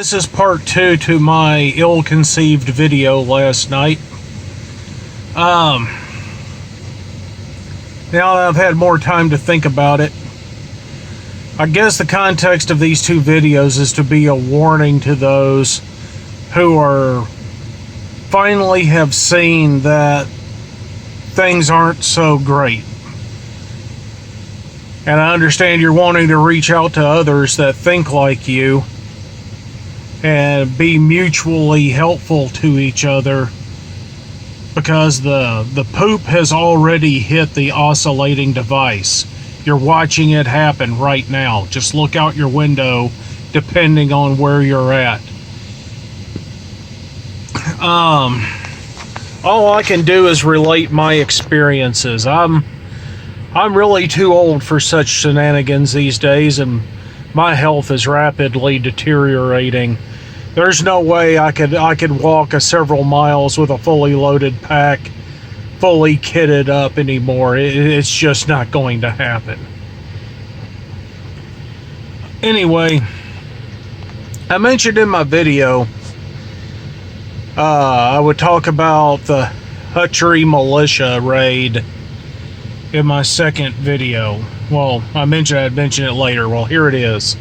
This is part 2 to my ill-conceived video last night. Now that I've had more time to think about it, I guess the context of these two videos is to be a warning to those who are finally have seen that things aren't so great. And I understand you're wanting to reach out to others that think like you and be mutually helpful to each other, because the poop has already hit the oscillating device. You're watching it happen right now. Just look out your window depending on where you're at. All I can do is relate my experiences. I'm really too old for such shenanigans these days, and my health is rapidly deteriorating. There's no way I could walk several miles with a fully loaded pack, fully kitted up anymore. It's just not going to happen. Anyway, I mentioned in my video, I would talk about the Hutchery Militia raid in my second video. Well, I'd mention it later. Well, here it is.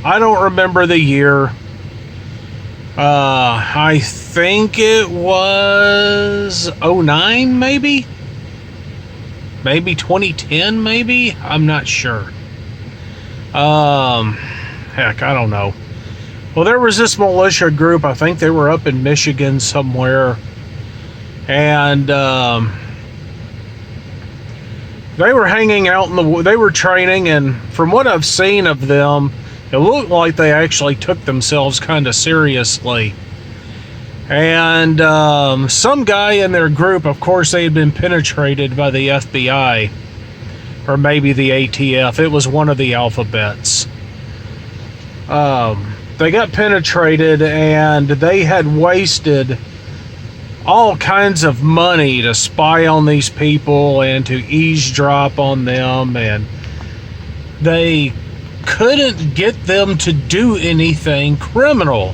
I don't remember the year. I think it was 09, maybe 2010, maybe. I'm not sure. Heck, I don't know. Well, there was this militia group. I think they were up in Michigan somewhere, and they were hanging out they were training, and from what I've seen of them, it looked like they actually took themselves kind of seriously. And some guy in their group, of course, they had been penetrated by the FBI, or maybe the ATF. It was one of the alphabets. They got penetrated, and they had wasted all kinds of money to spy on these people and to eavesdrop on them, and they couldn't get them to do anything criminal.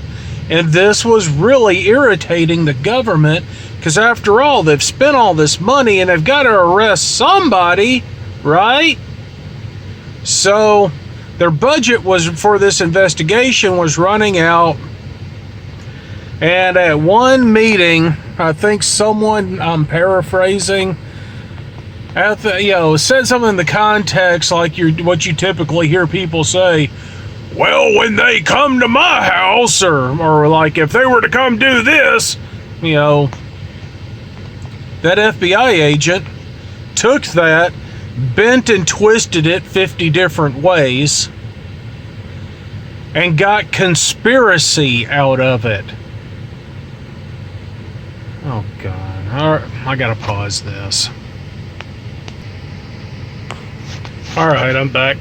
And this was really irritating the government, because after all, they've spent all this money and they've got to arrest somebody, right? So their budget for this investigation was running out. And at one meeting, I think someone, I'm paraphrasing, said something in the context like what you typically hear people say. Well, when they come to my house, or like if they were to come do this, that FBI agent took that, bent and twisted it 50 different ways, and got conspiracy out of it. Oh, God. All right, I gotta pause this. Alright, I'm back.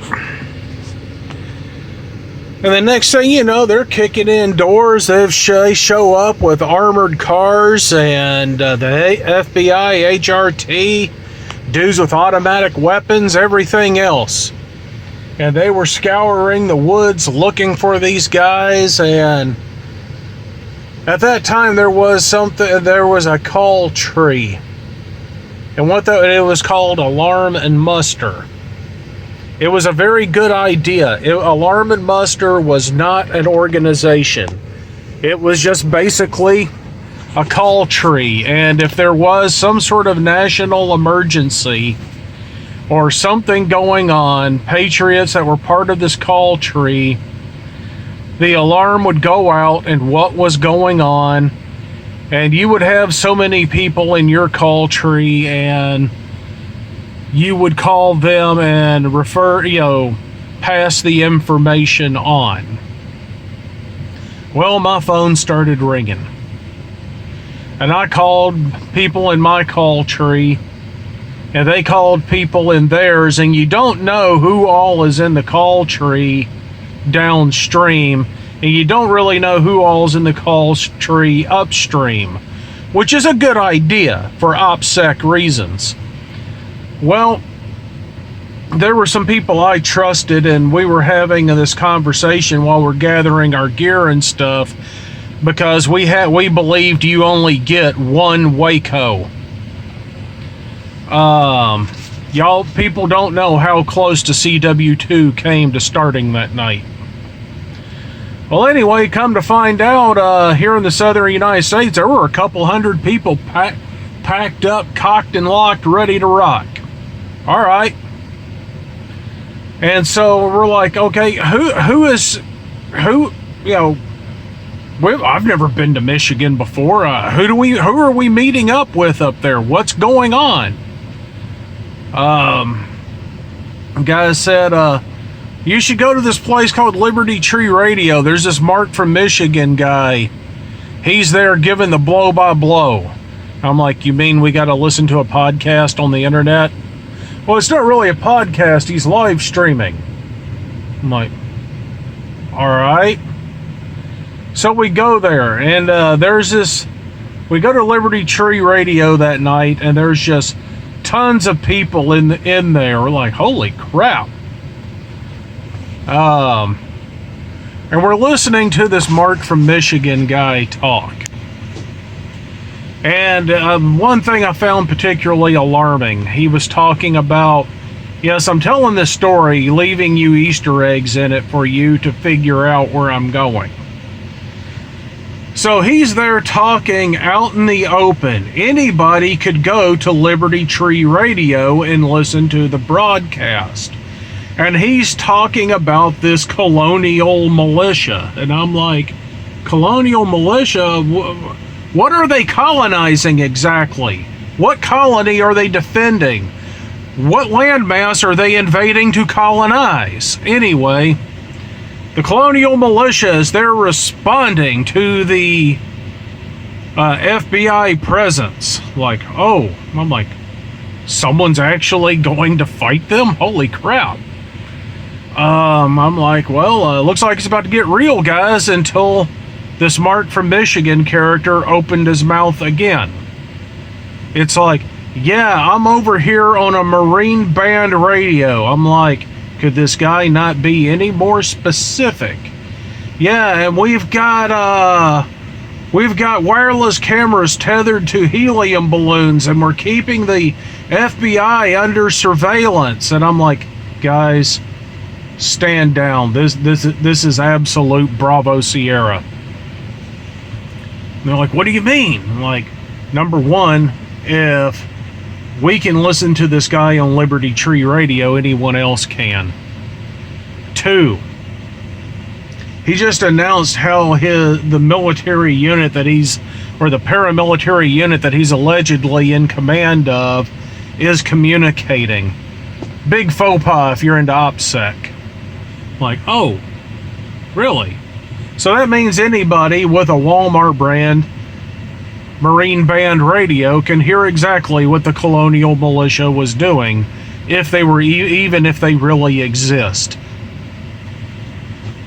And the next thing you know, they're kicking in doors. They show up with armored cars and the FBI, HRT, dudes with automatic weapons, everything else. And they were scouring the woods looking for these guys, and at that time there was a call tree. And it was called Alarm and Muster. It was a very good idea. Alarm and Muster was not an organization. It was just basically a call tree. And if there was some sort of national emergency or something going on, patriots that were part of this call tree, the alarm would go out and what was going on. And you would have so many people in your call tree, and you would call them and pass the information on. Well, my phone started ringing. And I called people in my call tree, and they called people in theirs, and you don't know who all is in the call tree downstream, and you don't really know who all is in the call tree upstream, which is a good idea for OPSEC reasons. Well, there were some people I trusted, and we were having this conversation while we're gathering our gear and stuff, because we believed you only get one Waco. Y'all people don't know how close to CW2 came to starting that night. Well, anyway, come to find out, here in the southern United States, there were a couple hundred people packed up, cocked and locked, ready to rock. All right. And so we're like, okay, who, you know, I've never been to Michigan before. Who are we meeting up with up there? What's going on? Guy said, you should go to this place called Liberty Tree Radio. There's this Mark from Michigan guy. He's there giving the blow by blow. I'm like, you mean we got to listen to a podcast on the internet? Well, it's not really a podcast. He's live streaming. I'm like, all right. So we go there, and we go to Liberty Tree Radio that night, and there's just tons of people in there. We're like, holy crap. And we're listening to this Mark from Michigan guy talk. And one thing I found particularly alarming, he was talking about, yes, I'm telling this story, leaving you Easter eggs in it for you to figure out where I'm going. So he's there talking out in the open. Anybody could go to Liberty Tree Radio and listen to the broadcast. And he's talking about this colonial militia. And I'm like, colonial militia? What are they colonizing exactly? What colony are they defending? What landmass are they invading to colonize? Anyway, the colonial militias, they're responding to the FBI presence. Like, oh, I'm like, someone's actually going to fight them? Holy crap. I'm like, well, looks like it's about to get real, guys, until this Mark from Michigan character opened his mouth again. It's like, yeah, I'm over here on a Marine Band radio. I'm like, could this guy not be any more specific? Yeah, and we've got wireless cameras tethered to helium balloons, and we're keeping the FBI under surveillance. And I'm like, guys, stand down. This is absolute Bravo Sierra. And they're like, what do you mean? I'm like, number one, if we can listen to this guy on Liberty Tree Radio, anyone else can. Two, he just announced how the military unit that or the paramilitary unit that he's allegedly in command of is communicating. Big faux pas if you're into OPSEC. Like, oh, really? So that means anybody with a Walmart brand Marine Band radio can hear exactly what the colonial militia was doing, if they were even if they really exist.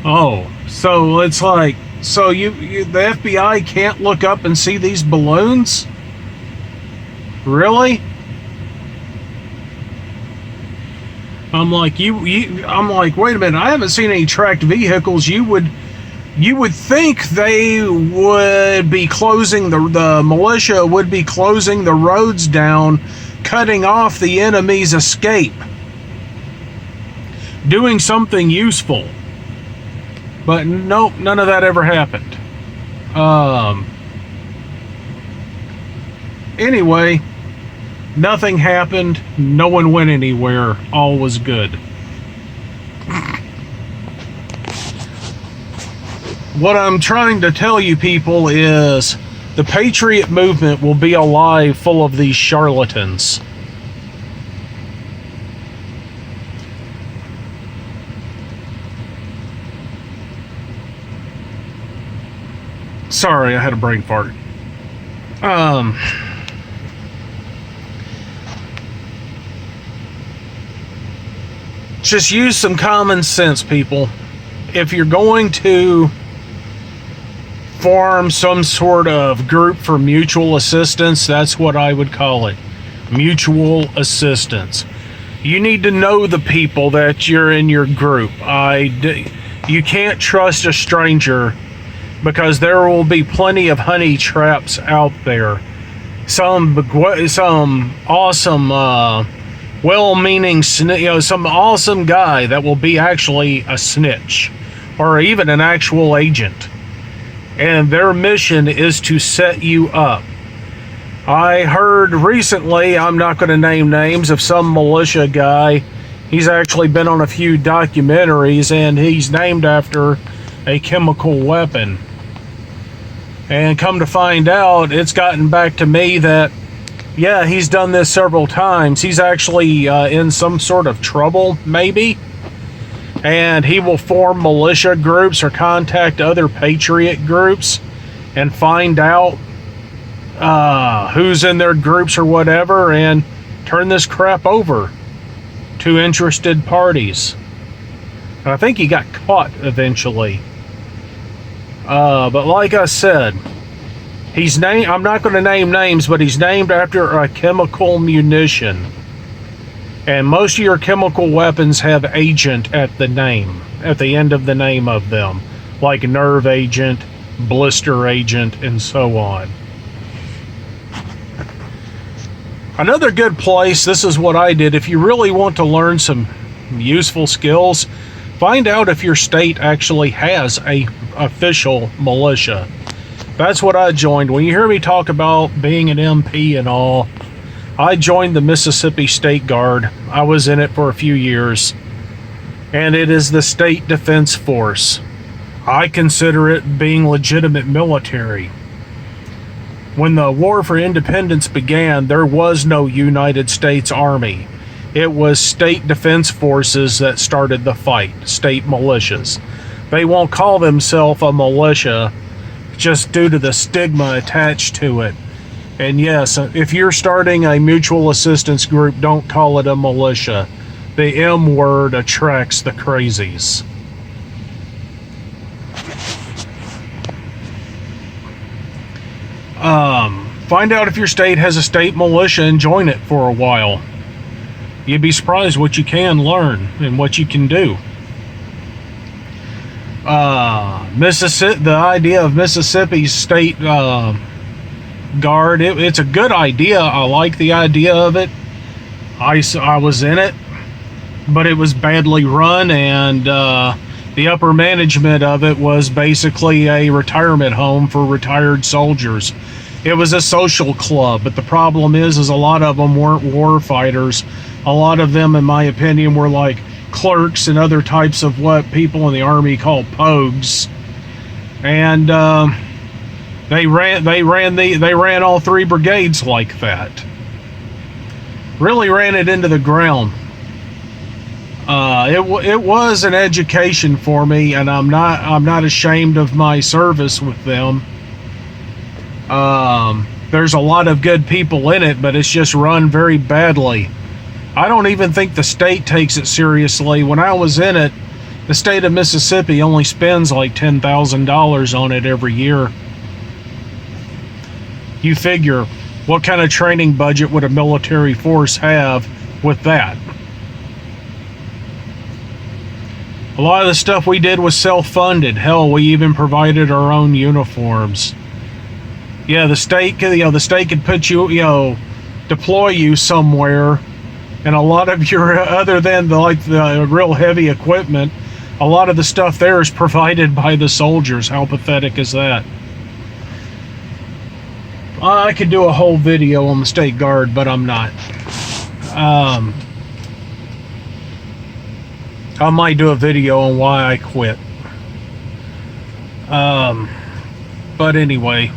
Oh, so it's like, so the FBI can't look up and see these balloons? Really? I'm like, I'm like, wait a minute, I haven't seen any tracked vehicles. You would think they would be closing, the militia would be closing the roads down, cutting off the enemy's escape, doing something useful. But nope, none of that ever happened. Anyway, nothing happened. No one went anywhere. All was good. What I'm trying to tell you people is the Patriot movement will be alive full of these charlatans. Sorry, I had a brain fart. Just use some common sense, people. If you're going to form some sort of group for mutual assistance, that's what I would call it. Mutual assistance. You need to know the people that you're in your group. You can't trust a stranger, because there will be plenty of honey traps out there. Some awesome, well-meaning, some awesome guy that will be actually a snitch, or even an actual agent. And their mission is to set you up. I heard recently, I'm not going to name names, of some militia guy. He's actually been on a few documentaries, and he's named after a chemical weapon. And come to find out, it's gotten back to me that, yeah, he's done this several times. He's actually in some sort of trouble, maybe. And he will form militia groups or contact other patriot groups and find out who's in their groups or whatever, and turn this crap over to interested parties. And I think he got caught eventually. But like I said, I'm not going to name names, but he's named after a chemical munition. And most of your chemical weapons have agent at the end of the name of them, like nerve agent, blister agent, and so on. Another good place, this is what I did, if you really want to learn some useful skills, find out if your state actually has a official militia. That's what I joined. When you hear me talk about being an MP and all, I joined the Mississippi State Guard. I was in it for a few years, and it is the State Defense Force. I consider it being legitimate military. When the War for Independence began, there was no United States Army. It was state defense forces that started the fight, state militias. They won't call themselves a militia just due to the stigma attached to it. And yes, if you're starting a mutual assistance group, don't call it a militia. The M word attracts the crazies. Find out if your state has a state militia and join it for a while. You'd be surprised what you can learn and what you can do. Mississippi, the idea of Mississippi's state guard, it's a good idea. I like the idea of it. I was in it, but it was badly run, and the upper management of it was basically a retirement home for retired soldiers. It was a social club, but the problem is a lot of them weren't war fighters. A lot of them, in my opinion, were like clerks and other types of what people in the Army call pogues. And they ran all three brigades like that. Really ran it into the ground. It was an education for me, and I'm not ashamed of my service with them. There's a lot of good people in it, but it's just run very badly. I don't even think the state takes it seriously. When I was in it, the state of Mississippi only spends like $10,000 on it every year. You figure, what kind of training budget would a military force have with that? A lot of the stuff we did was self-funded. Hell, we even provided our own uniforms. Yeah, the state could put you, deploy you somewhere, and a lot of your, other than the real heavy equipment, a lot of the stuff there is provided by the soldiers. How pathetic is that? I could do a whole video on the State Guard, but I'm not. I might do a video on why I quit. But anyway,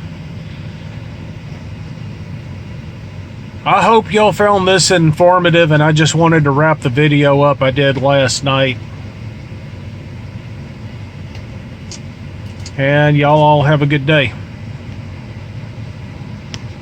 I hope y'all found this informative, and I just wanted to wrap the video up I did last night. And y'all all have a good day.